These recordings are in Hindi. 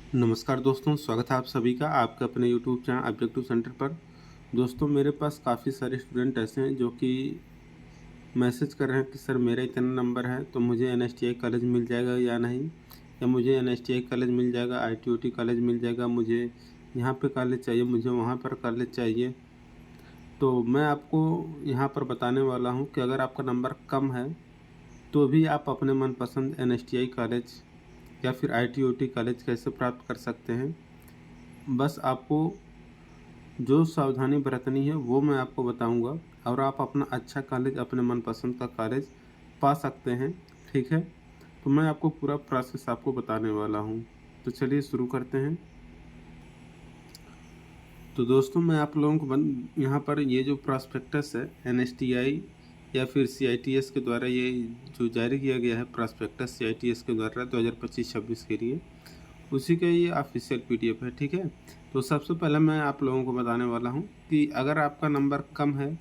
नमस्कार दोस्तों, स्वागत है आप सभी का आपके अपने यूट्यूब चैनल ऑब्जेक्टिव सेंटर पर। दोस्तों, मेरे पास काफ़ी सारे स्टूडेंट ऐसे हैं जो कि मैसेज कर रहे हैं कि सर मेरा इतना नंबर है तो मुझे एनएसटीआई कॉलेज मिल जाएगा या नहीं, या मुझे एनएसटीआई कॉलेज मिल जाएगा, आईटीओटी कॉलेज मिल जाएगा, मुझे यहाँ पे कॉलेज चाहिए, मुझे वहाँ पर कॉलेज चाहिए। तो मैं आपको यहाँ पर बताने वाला हूँ कि अगर आपका नंबर कम है तो भी आप अपने मनपसंद एनएसटीआई कॉलेज या फिर आईटीओटी कॉलेज कैसे प्राप्त कर सकते हैं। बस आपको जो सावधानी बरतनी है वो मैं आपको बताऊंगा और आप अपना अच्छा कॉलेज, अपने मनपसंद का कॉलेज पा सकते हैं। ठीक है, तो मैं आपको पूरा प्रोसेस आपको बताने वाला हूँ। तो चलिए शुरू करते हैं। तो दोस्तों, मैं आप लोगों को यहाँ पर ये जो प्रॉस्पेक्टस है एनएसटीआई या फिर सीआईटीएस के द्वारा ये जो जारी किया गया है प्रॉस्पेक्टस सीआईटीएस के द्वारा 2025-26 के लिए, उसी का ये ऑफिशियल पीडीएफ है। ठीक है, तो सबसे पहले मैं आप लोगों को बताने वाला हूँ कि अगर आपका नंबर कम है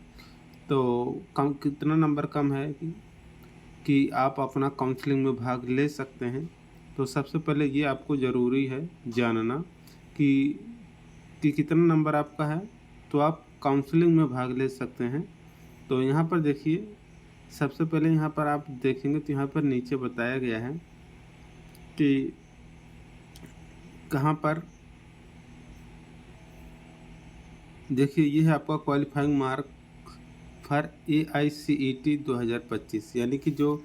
तो कम कितना नंबर कम है कि आप अपना काउंसलिंग में भाग ले सकते हैं। तो सबसे पहले ये आपको ज़रूरी है जानना कि कितना नंबर आपका है तो आप काउंसलिंग में भाग ले सकते हैं। तो यहाँ पर देखिए, सबसे पहले यहाँ पर आप देखेंगे तो यहाँ पर नीचे बताया गया है कि कहाँ पर देखिए, ये है आपका क्वालिफाइंग मार्क फॉर AICET 2025, यानी कि जो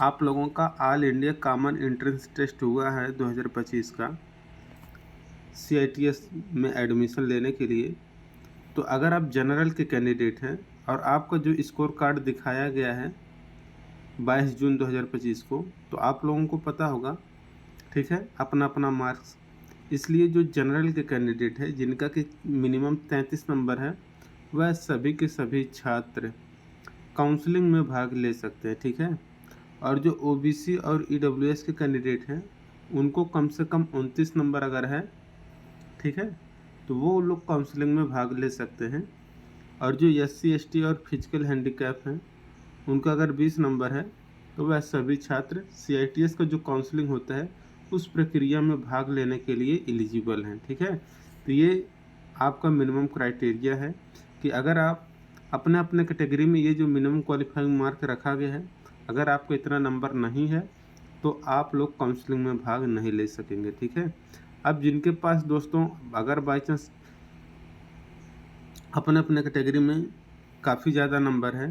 आप लोगों का all India common entrance test हुआ है 2025 का CITS में एडमिशन लेने के लिए। तो अगर आप जनरल के कैंडिडेट हैं और आपका जो स्कोर कार्ड दिखाया गया है 22 जून 2025 को, तो आप लोगों को पता होगा, ठीक है, अपना अपना मार्क्स। इसलिए जो जनरल के कैंडिडेट है जिनका कि मिनिमम 33 नंबर है, वह सभी के सभी छात्र काउंसलिंग में भाग ले सकते हैं। ठीक है, और जो ओबीसी और ईडब्ल्यूएस के कैंडिडेट हैं उनको कम से कम 29 नंबर अगर है, ठीक है, तो वो लोग काउंसलिंग में भाग ले सकते हैं। और जो SC ST और फिजिकल हैंडीकैप हैं उनका अगर 20 नंबर है तो वह सभी छात्र CITS का जो काउंसलिंग होता है उस प्रक्रिया में भाग लेने के लिए एलिजिबल हैं। ठीक है, तो ये आपका मिनिमम क्राइटेरिया है कि अगर आप अपने अपने कैटेगरी में ये जो मिनिमम क्वालिफाइंग मार्क रखा गया है, अगर आपको इतना नंबर नहीं है तो आप लोग काउंसलिंग में भाग नहीं ले सकेंगे। ठीक है, अब जिनके पास दोस्तों अगर बाई चांस अपने अपने कैटेगरी में काफ़ी ज़्यादा नंबर है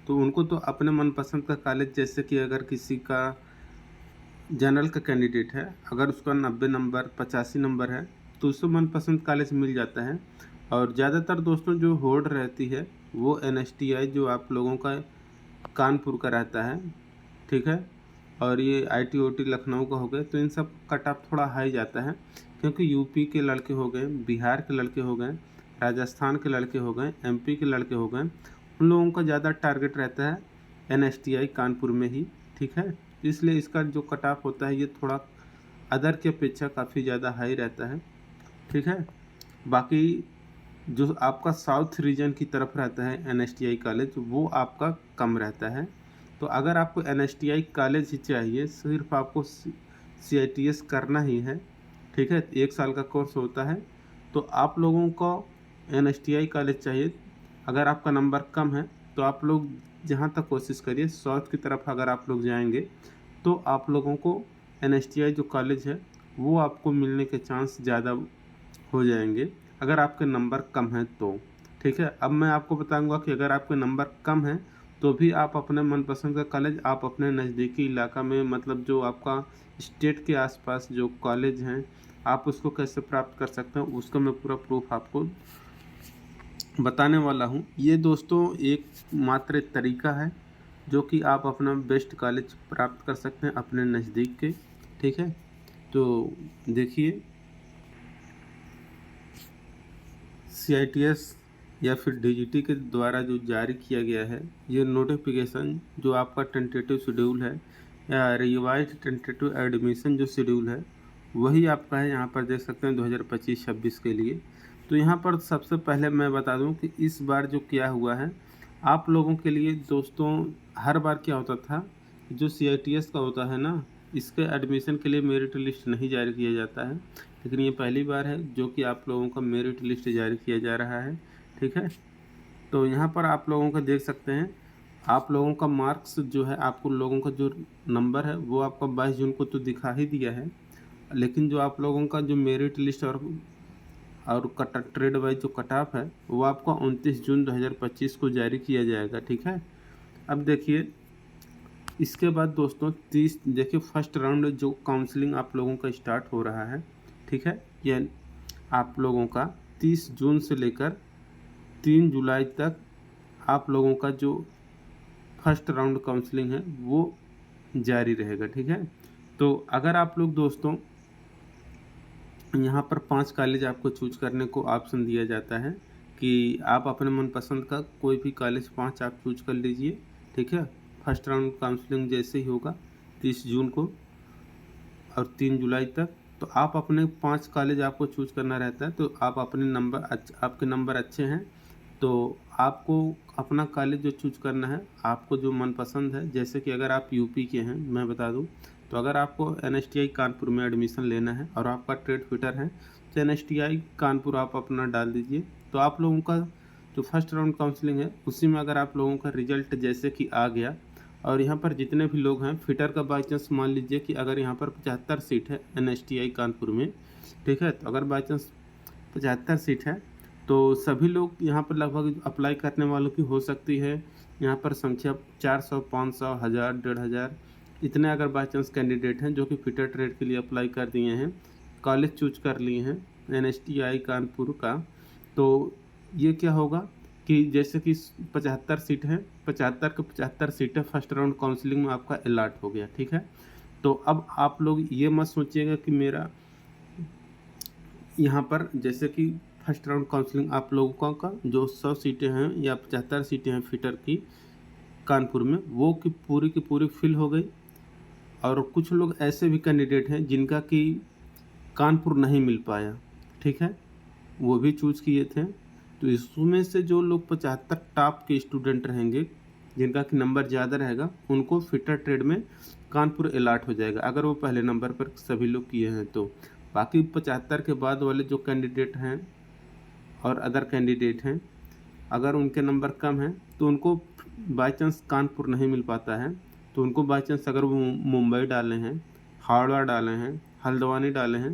तो उनको तो अपने मनपसंद का कॉलेज, जैसे कि अगर किसी का जनरल का कैंडिडेट है, अगर उसका 90 नंबर 85 नंबर है तो उसको मनपसंद कॉलेज मिल जाता है। और ज़्यादातर दोस्तों जो होड़ रहती है वो NSTI जो आप लोगों का कानपुर का रहता है, ठीक है, और ये ITOT लखनऊ का हो गए, तो इन सब कट ऑफ थोड़ा हाई जाता है क्योंकि यूपी के लड़के हो गए, बिहार के लड़के हो गए, राजस्थान के लड़के हो गए, MP के लड़के हो गए, उन लोगों का ज़्यादा टारगेट रहता है NSTI कानपुर में ही। ठीक है, इसलिए इसका जो कट ऑफ होता है ये थोड़ा अदर की अपेक्षा काफ़ी ज़्यादा हाई रहता है। ठीक है, बाकी जो आपका साउथ रीजन की तरफ रहता है NSTI कॉलेज वो आपका कम रहता है। तो अगर आपको NSTI कॉलेज ही चाहिए, सिर्फ आपको CITS करना ही है, ठीक है, 1 साल का कोर्स होता है, तो आप लोगों को NSTI कॉलेज चाहिए। अगर आपका नंबर कम है तो आप लोग जहाँ तक कोशिश करिए साउथ की तरफ अगर आप लोग जाएंगे तो आप लोगों को NSTI जो कॉलेज है वो आपको मिलने के चांस ज़्यादा हो जाएंगे अगर आपके नंबर कम हैं तो। ठीक है, अब मैं आपको बताऊंगा कि अगर आपके नंबर कम हैं तो भी आप अपने मनपसंद का कॉलेज आप अपने नज़दीकी इलाका में, मतलब जो आपका स्टेट के आसपास जो कॉलेज हैं, आप उसको कैसे प्राप्त कर सकते हैं उसका मैं पूरा प्रूफ आपको बताने वाला हूँ। ये दोस्तों एक मात्र तरीका है जो कि आप अपना बेस्ट कॉलेज प्राप्त कर सकते हैं अपने नज़दीक के। ठीक है, तो देखिए, CITS या फिर DGT के द्वारा जो जारी किया गया है ये नोटिफिकेशन, जो आपका टेंटेटिव शेड्यूल है या रिवाइज्ड टेंटेटिव एडमिशन जो शेड्यूल है वही आपका है। यहाँ पर देख सकते हैं 2025-26 के लिए। तो यहाँ पर सबसे पहले मैं बता दूँ कि इस बार जो किया हुआ है आप लोगों के लिए दोस्तों, हर बार क्या होता था, जो CITS का होता है ना, इसके एडमिशन के लिए मेरिट लिस्ट नहीं जारी किया जाता है, लेकिन ये पहली बार है जो कि आप लोगों का मेरिट लिस्ट जारी किया जा रहा है। ठीक है, तो यहाँ पर आप लोगों का देख सकते हैं, आप लोगों का मार्क्स जो है, आपको लोगों का जो नंबर है वो आपका 22 जून को तो दिखा ही दिया है, लेकिन जो आप लोगों का जो मेरिट लिस्ट और कट ट्रेड वाइज जो कट ऑफ है वो आपका 29 जून 2025 को जारी किया जाएगा। ठीक है, अब देखिए इसके बाद दोस्तों 30 देखिए फर्स्ट राउंड जो काउंसलिंग आप लोगों का स्टार्ट हो रहा है। ठीक है, ये आप लोगों का 30 जून से लेकर 3 जुलाई तक आप लोगों का जो फर्स्ट राउंड काउंसलिंग है वो जारी रहेगा। ठीक है, तो अगर आप लोग दोस्तों यहाँ पर 5 कॉलेज आपको चूज करने को ऑप्शन दिया जाता है कि आप अपने मनपसंद का कोई भी कॉलेज 5 आप चूज कर लीजिए। ठीक है, फर्स्ट राउंड काउंसलिंग जैसे ही होगा 30 जून को और 3 जुलाई तक, तो आप अपने 5 कॉलेज आपको चूज करना रहता है। तो आप अपने नंबर आपके नंबर अच्छे हैं तो आपको अपना कॉलेज जो चूज करना है, आपको जो मनपसंद है, जैसे कि अगर आप यूपी के हैं मैं बता दूं, तो अगर आपको NSTI कानपुर में एडमिशन लेना है और आपका ट्रेड फिटर है तो NSTI कानपुर आप अपना डाल दीजिए। तो आप लोगों का जो फर्स्ट राउंड काउंसलिंग है उसी में अगर आप लोगों का रिजल्ट जैसे कि आ गया और यहाँ पर जितने भी लोग हैं फिटर का बाई चांस मान लीजिए कि अगर यहाँ पर 75 सीट है NSTI कानपुर में, ठीक है, तो अगर बाई चांस 75 सीट है तो सभी लोग यहाँ पर लगभग अप्लाई करने वालों की हो सकती है यहाँ पर संख्या 400, 500, 1000, 1500 इतने अगर बाई चांस कैंडिडेट हैं जो कि फिटर ट्रेड के लिए अप्लाई कर दिए हैं, कॉलेज चूज कर लिए हैं NSTI कानपुर का, तो ये क्या होगा कि जैसे कि 75 सीट है, 75 के 75 सीटें फर्स्ट राउंड काउंसलिंग में आपका अलॉट हो गया। ठीक है, तो अब आप लोग ये मत सोचिएगा कि मेरा यहाँ पर जैसे कि फर्स्ट राउंड काउंसलिंग आप लोगों का जो 100 सीटें हैं या 75 सीटें हैं फिटर की कानपुर में, वो की पूरी फिल हो गई और कुछ लोग ऐसे भी कैंडिडेट हैं जिनका कि कानपुर नहीं मिल पाया। ठीक है, वो भी चूज किए थे। तो इसमें से जो लोग 75 टॉप के स्टूडेंट रहेंगे जिनका कि नंबर ज़्यादा रहेगा उनको फिटर ट्रेड में कानपुर अलॉट हो जाएगा अगर वो पहले नंबर पर सभी लोग किए हैं। तो बाकी 75 के बाद वाले जो कैंडिडेट हैं और अदर कैंडिडेट हैं, अगर उनके नंबर कम हैं तो उनको बाई चांस कानपुर नहीं मिल पाता है तो उनको बाई चांस अगर वो मुंबई डाले हैं, हावड़ा डाले हैं, हल्द्वानी डाले हैं,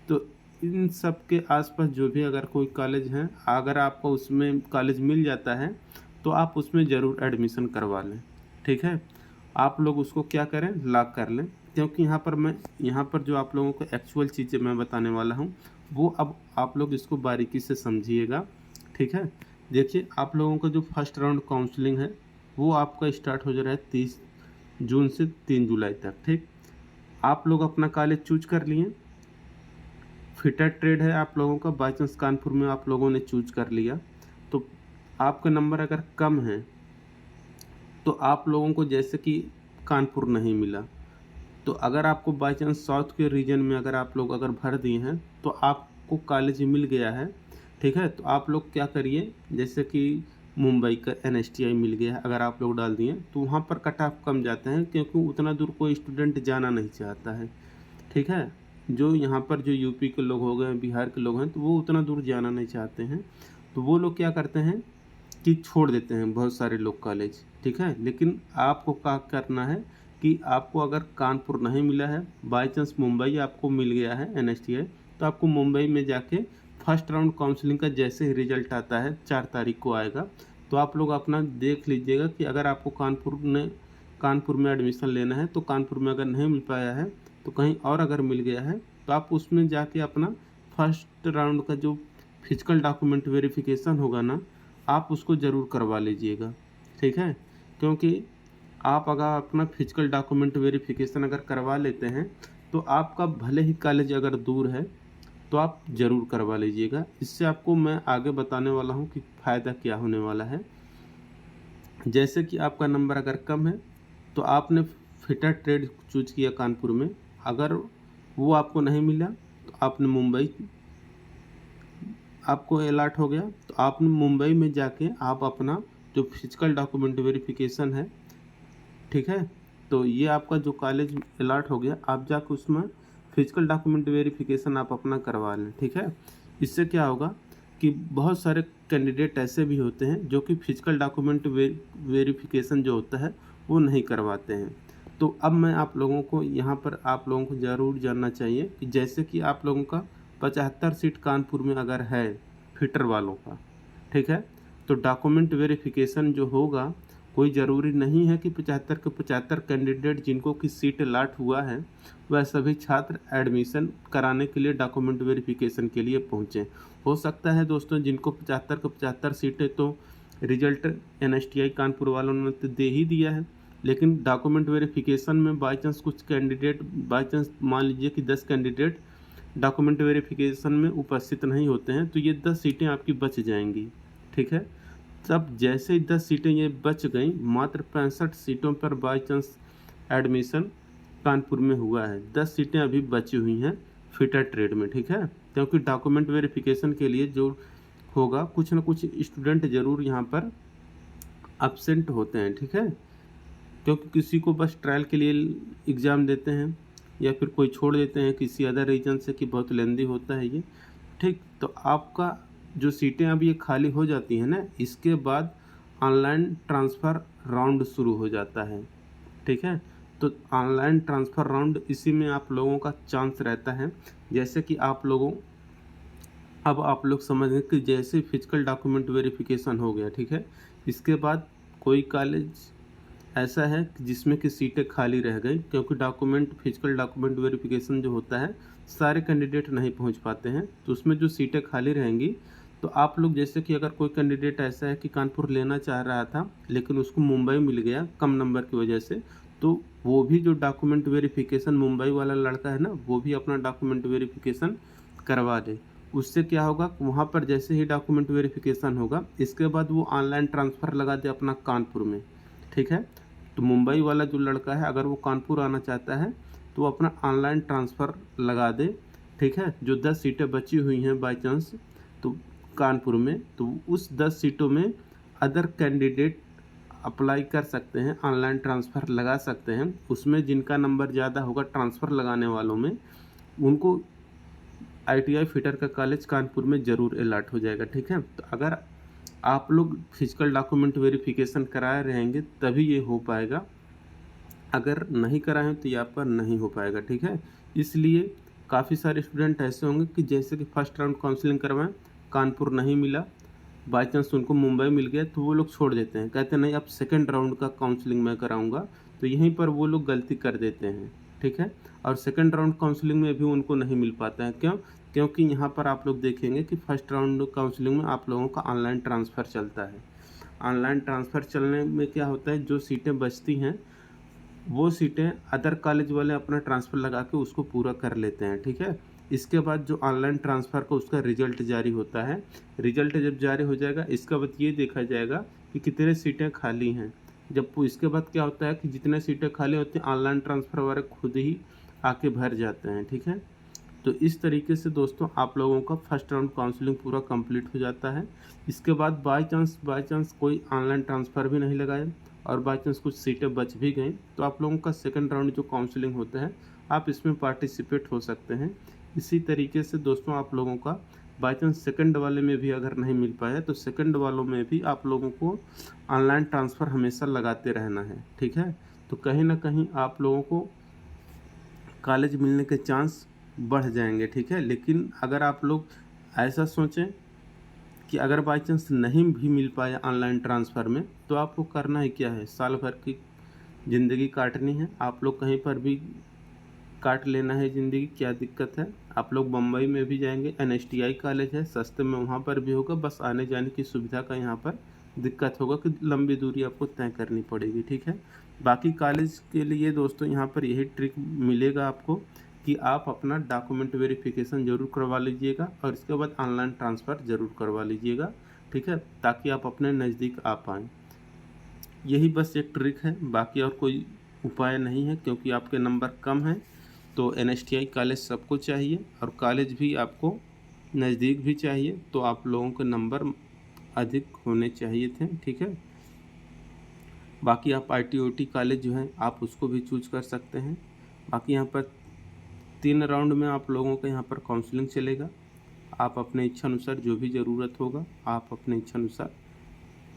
तो इन सब के आसपास जो भी अगर कोई कॉलेज है, अगर आपको उसमें कॉलेज मिल जाता है तो आप उसमें ज़रूर एडमिशन करवा लें। ठीक है, आप लोग उसको क्या करें, लॉक कर लें, क्योंकि यहाँ पर जो आप लोगों को एक्चुअल चीज़ें मैं बताने वाला हूँ वो अब आप लोग इसको बारीकी से समझिएगा। ठीक है, देखिए आप लोगों का जो फर्स्ट राउंड काउंसलिंग है वो आपका स्टार्ट हो जा रहा है 30 जून से 3 जुलाई तक। ठीक, आप लोग अपना कॉलेज चूज कर लिए, फिटर ट्रेड है आप लोगों का, बाई चांस कानपुर में आप लोगों ने चूज कर लिया, तो आपका नंबर अगर कम है तो आप लोगों को जैसे कि कानपुर नहीं मिला, तो अगर आपको बाई चांस साउथ के रीजन में अगर आप लोग अगर भर दिए हैं तो आपको कॉलेज मिल गया है। ठीक है, तो आप लोग क्या करिए, जैसे कि मुंबई का NSTI मिल गया है अगर आप लोग डाल दिए तो वहाँ पर कट ऑफ कम जाते हैं क्योंकि उतना दूर कोई स्टूडेंट जाना नहीं चाहता है। ठीक है, जो यहाँ पर जो यूपी के लोग हो गए, बिहार के लोग हैं, तो वो उतना दूर जाना नहीं चाहते हैं, तो वो लोग क्या करते हैं कि छोड़ देते हैं बहुत सारे लोग कॉलेज। ठीक है, लेकिन आपको क्या करना है कि आपको अगर कानपुर नहीं मिला है, बाई चांस मुंबई आपको मिल गया है NSTI, तो आपको मुंबई में जाके फर्स्ट राउंड काउंसलिंग का जैसे ही रिजल्ट आता है 4 तारीख को आएगा, तो आप लोग अपना देख लीजिएगा कि अगर आपको कानपुर में एडमिशन लेना है तो कानपुर में अगर नहीं मिल पाया है तो कहीं और अगर मिल गया है तो आप उसमें जाके अपना फर्स्ट राउंड का जो फिजिकल डॉक्यूमेंट वेरिफिकेशन होगा ना, आप उसको ज़रूर करवा लीजिएगा। ठीक है, क्योंकि आप अगर अपना फिजिकल डॉक्यूमेंट वेरिफिकेशन अगर करवा लेते हैं तो आपका भले ही कॉलेज अगर दूर है तो आप ज़रूर करवा लीजिएगा। इससे आपको मैं आगे बताने वाला हूँ कि फ़ायदा क्या होने वाला है। जैसे कि आपका नंबर अगर कम है तो आपने फिटर ट्रेड चूज किया कानपुर में, अगर वो आपको नहीं मिला तो आपने मुंबई आपको अलॉट हो गया, तो आपने मुंबई में जाके आप अपना जो फिजिकल डॉक्यूमेंट वेरिफिकेशन है, ठीक है, तो ये आपका जो कॉलेज अलॉट हो गया, आप जाके उसमें फिजिकल डॉक्यूमेंट वेरिफिकेशन आप अपना करवा लें, ठीक है। इससे क्या होगा कि बहुत सारे कैंडिडेट ऐसे भी होते हैं जो कि फिजिकल डॉक्यूमेंट वेरिफिकेशन जो होता है वो नहीं करवाते हैं। तो अब मैं आप लोगों को यहाँ पर आप लोगों को ज़रूर जानना चाहिए कि जैसे कि आप लोगों का 75 सीट कानपुर में अगर है फिटर वालों का, ठीक है, तो डॉक्यूमेंट वेरिफिकेशन जो होगा कोई ज़रूरी नहीं है कि 75 के 75 कैंडिडेट जिनको कि सीट अलॉट हुआ है वह सभी छात्र एडमिशन कराने के लिए डॉक्यूमेंट वेरिफिकेशन के लिए पहुँचें। हो सकता है दोस्तों जिनको 75 के 75 सीटें तो रिजल्ट NSTI कानपुर वालों ने तो दे ही दिया है, लेकिन डॉक्यूमेंट वेरिफिकेशन में बाई चांस कुछ कैंडिडेट, बाई चांस मान लीजिए कि 10 कैंडिडेट डॉक्यूमेंट वेरिफिकेशन में उपस्थित नहीं होते हैं, तो ये 10 सीटें आपकी बच जाएंगी, ठीक है। तब जैसे ही 10 सीटें ये बच गई, मात्र 65 सीटों पर बाई चांस एडमिशन कानपुर में हुआ है, 10 सीटें अभी बची हुई हैं फिटर ट्रेड में, ठीक है। क्योंकि डॉक्यूमेंट वेरिफिकेशन के लिए जो होगा कुछ ना कुछ स्टूडेंट ज़रूर यहाँ पर एब्सेंट होते हैं, ठीक है, क्योंकि किसी को बस ट्रायल के लिए एग्ज़ाम देते हैं या फिर कोई छोड़ देते हैं किसी अदर रीजन से कि बहुत लेंदी होता है ये, ठीक। तो आपका जो सीटें अब ये खाली हो जाती हैं ना, इसके बाद ऑनलाइन ट्रांसफ़र राउंड शुरू हो जाता है, ठीक है। तो ऑनलाइन ट्रांसफ़र राउंड इसी में आप लोगों का चांस रहता है। जैसे कि आप लोगों अब आप लोग समझ गए कि जैसे फिजिकल डॉक्यूमेंट वेरिफिकेशन हो गया, ठीक है, इसके बाद कोई कॉलेज ऐसा है कि जिसमें कि सीटें खाली रह गई, क्योंकि फिजिकल डॉक्यूमेंट वेरिफिकेशन जो होता है सारे कैंडिडेट नहीं पहुंच पाते हैं, तो उसमें जो सीटें खाली रहेंगी, तो आप लोग जैसे कि अगर कोई कैंडिडेट ऐसा है कि कानपुर लेना चाह रहा था लेकिन उसको मुंबई मिल गया कम नंबर की वजह से, तो वो भी जो डॉक्यूमेंट वेरिफिकेशन मुंबई वाला लड़का है ना, वो भी अपना डॉक्यूमेंट वेरिफिकेशन करवा दे। उससे क्या होगा, वहाँ पर जैसे ही डॉक्यूमेंट वेरिफिकेशन होगा इसके बाद वो ऑनलाइन ट्रांसफ़र लगा दे अपना कानपुर में, ठीक है। तो मुंबई वाला जो लड़का है अगर वो कानपुर आना चाहता है तो वो अपना ऑनलाइन ट्रांसफ़र लगा दे, ठीक है। जो 10 सीटें बची हुई हैं बाई चांस तो कानपुर में, तो उस 10 सीटों में अदर कैंडिडेट अप्लाई कर सकते हैं, ऑनलाइन ट्रांसफ़र लगा सकते हैं। उसमें जिनका नंबर ज़्यादा होगा ट्रांसफ़र लगाने वालों में, उनको ITI फिटर का कॉलेज कानपुर में ज़रूर अलॉट हो जाएगा, ठीक है। तो अगर आप लोग फिजिकल डॉक्यूमेंट वेरिफिकेशन कराए रहेंगे तभी ये हो पाएगा, अगर नहीं कराएं तो यहाँ पर नहीं हो पाएगा, ठीक है। इसलिए काफ़ी सारे स्टूडेंट ऐसे होंगे कि जैसे कि फर्स्ट राउंड काउंसलिंग करवाएं, कानपुर नहीं मिला, बाई चांस उनको मुंबई मिल गया, तो वो लोग छोड़ देते हैं, कहते हैं नहीं अब सेकेंड राउंड का काउंसलिंग मैं कराऊंगा, तो यहीं पर वो लोग गलती कर देते हैं, ठीक है। और सेकेंड राउंड काउंसलिंग में भी उनको नहीं मिल पाता है, क्यों? क्योंकि यहाँ पर आप लोग देखेंगे कि फर्स्ट राउंड काउंसलिंग में आप लोगों का ऑनलाइन ट्रांसफ़र चलता है। ऑनलाइन ट्रांसफ़र चलने में क्या होता है, जो सीटें बचती हैं वो सीटें अदर कॉलेज वाले अपना ट्रांसफ़र लगा के उसको पूरा कर लेते हैं, ठीक है। इसके बाद जो ऑनलाइन ट्रांसफ़र का उसका रिजल्ट जारी होता है, रिजल्ट जब जारी हो जाएगा इसका बाद ये देखा जाएगा कि कितने सीटें खाली हैं। जब इसके बाद क्या होता है कि जितने सीटें खाली होती हैं ऑनलाइन ट्रांसफ़र वाले खुद ही आके भर जाते हैं, ठीक है। तो इस तरीके से दोस्तों आप लोगों का फर्स्ट राउंड काउंसलिंग पूरा कंप्लीट हो जाता है। इसके बाद बाई चांस कोई ऑनलाइन ट्रांसफ़र भी नहीं लगाए और बाई चांस कुछ सीटें बच भी गई, तो आप लोगों का सेकंड राउंड जो काउंसलिंग होता है आप इसमें पार्टिसिपेट हो सकते हैं। इसी तरीके से दोस्तों आप लोगों का बाई चांस सेकंड वाले में भी अगर नहीं मिल पाया तो सेकंड वालों में भी आप लोगों को ऑनलाइन ट्रांसफ़र हमेशा लगाते रहना है, ठीक है। तो कहीं ना कहीं आप लोगों को कॉलेज मिलने के चांस बढ़ जाएंगे, ठीक है। लेकिन अगर आप लोग ऐसा सोचें कि अगर बाई चांस नहीं भी मिल पाया ऑनलाइन ट्रांसफ़र में, तो आपको करना ही क्या है, साल भर की ज़िंदगी काटनी है, आप लोग कहीं पर भी काट लेना है ज़िंदगी, क्या दिक्कत है। आप लोग बम्बई में भी जाएंगे, NSTI कॉलेज है सस्ते में, वहाँ पर भी होगा, बस आने जाने की सुविधा का यहाँ पर दिक्कत होगा कि लंबी दूरी आपको तय करनी पड़ेगी, ठीक है। बाकी कॉलेज के लिए दोस्तों यहाँ पर यही ट्रिक मिलेगा आपको कि आप अपना डॉक्यूमेंट वेरिफिकेशन ज़रूर करवा लीजिएगा और इसके बाद ऑनलाइन ट्रांसफ़र ज़रूर करवा लीजिएगा, ठीक है, ताकि आप अपने नज़दीक आ पाएँ। यही बस एक ट्रिक है, बाकी और कोई उपाय नहीं है, क्योंकि आपके नंबर कम हैं तो NSTI कॉलेज सबको चाहिए और कॉलेज भी आपको नज़दीक भी चाहिए, तो आप लोगों के नंबर अधिक होने चाहिए थे, ठीक है। बाकी आप IT OT कॉलेज जो है आप उसको भी चूज कर सकते हैं। बाकी यहाँ पर 3 राउंड में आप लोगों के यहाँ पर काउंसलिंग चलेगा। आप अपने इच्छा अनुसार जो भी ज़रूरत होगा आप अपने इच्छा अनुसार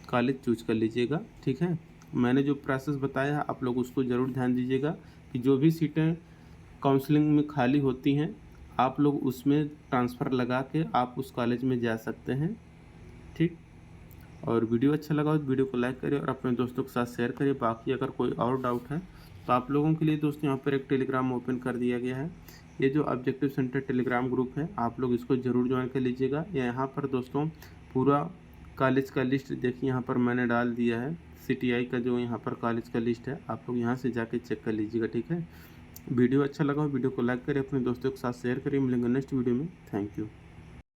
कॉलेज चूज कर लीजिएगा, ठीक है। मैंने जो प्रोसेस बताया है आप लोग उसको ज़रूर ध्यान दीजिएगा कि जो भी सीटें काउंसलिंग में खाली होती हैं आप लोग उसमें ट्रांसफ़र लगा के आप उस कॉलेज में जा सकते हैं, ठीक। और वीडियो अच्छा लगा हो तो वीडियो को लाइक करिए और अपने दोस्तों के साथ शेयर करिए। बाकी अगर कोई और डाउट है तो आप लोगों के लिए दोस्तों यहाँ पर एक टेलीग्राम ओपन कर दिया गया है। ये जो ऑब्जेक्टिव सेंटर टेलीग्राम ग्रुप है आप लोग इसको ज़रूर ज्वाइन कर लीजिएगा। यहाँ पर दोस्तों पूरा कॉलेज का लिस्ट देखिए यहाँ पर मैंने डाल दिया है। CTI का जो यहाँ पर कॉलेज का लिस्ट है आप लोग यहाँ से जाके चेक कर लीजिएगा, ठीक है। वीडियो अच्छा लगा हो वीडियो को लाइक करिए, अपने दोस्तों के साथ शेयर करिए। मिलेंगे नेक्स्ट वीडियो में। Thank you.